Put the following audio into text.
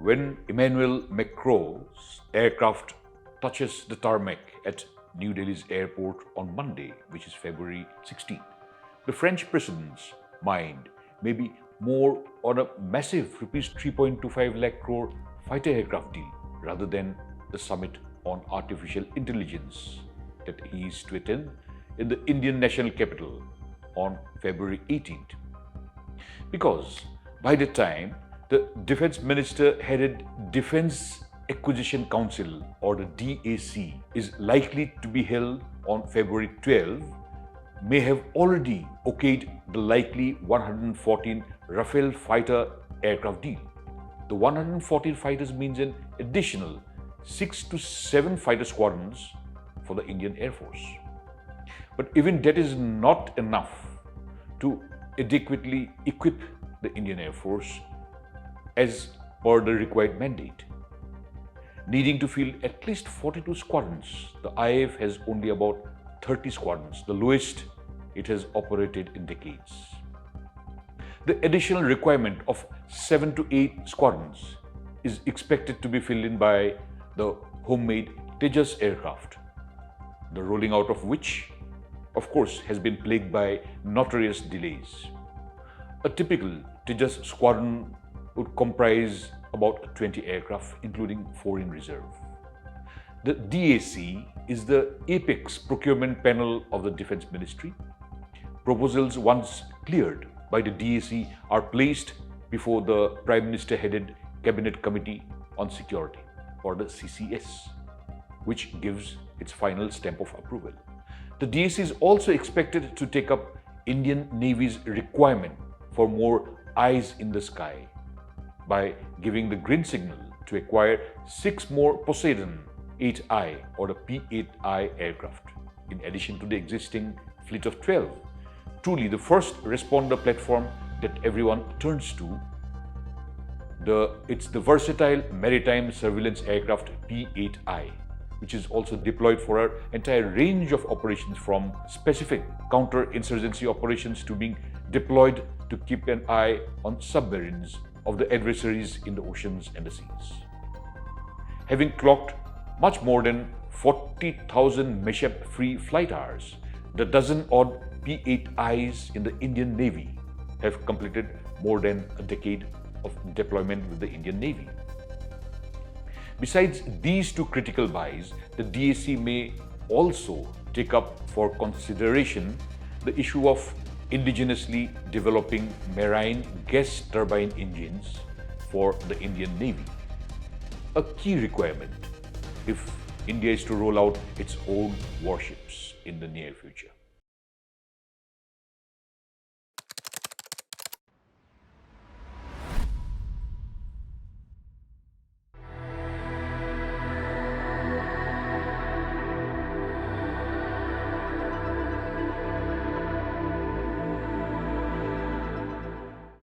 When Emmanuel Macron's aircraft touches the tarmac at New Delhi's airport on Monday, which is February 16, the French president's mind may be more on a massive rupees 3.25 lakh crore fighter aircraft deal rather than the summit on artificial intelligence that he is to attend in the Indian national capital on February 18th. Because by the time the Defense Minister headed Defense Acquisition Council, or the DAC, is likely to be held on February 12, may have already okayed the likely 114 Rafale fighter aircraft deal. The 114 fighters means an additional 6 to 7 fighter squadrons for the Indian Air Force. But even that is not enough to adequately equip the Indian Air Force as per the required mandate. Needing to field at least 42 squadrons, the IAF has only about 30 squadrons, the lowest it has operated in decades. The additional requirement of 7 to 8 squadrons is expected to be filled in by the homemade Tejas aircraft, the rolling out of which, of course, has been plagued by notorious delays. A typical Tejas squadron would comprise about 20 aircraft, including 4 in reserve. The DAC is the apex procurement panel of the Defense Ministry. Proposals once cleared by the DAC are placed before the Prime Minister-headed Cabinet Committee on Security, or the CCS, which gives its final stamp of approval. The DAC is also expected to take up Indian Navy's requirement for more eyes in the sky by giving the green signal to acquire 6 more Poseidon 8I, or the P-8I aircraft, in addition to the existing fleet of 12. Truly the first responder platform that everyone turns to. It's the versatile maritime surveillance aircraft P-8I, which is also deployed for an entire range of operations, from specific counter-insurgency operations to being deployed to keep an eye on submarines of the adversaries in the oceans and the seas. Having clocked much more than 40,000 mishap-free flight hours, the dozen-odd P-8Is in the Indian Navy have completed more than a decade of deployment with the Indian Navy. Besides these 2 critical buys, the DAC may also take up for consideration the issue of indigenously developing marine gas turbine engines for the Indian Navy, a key requirement if India is to roll out its own warships in the near future.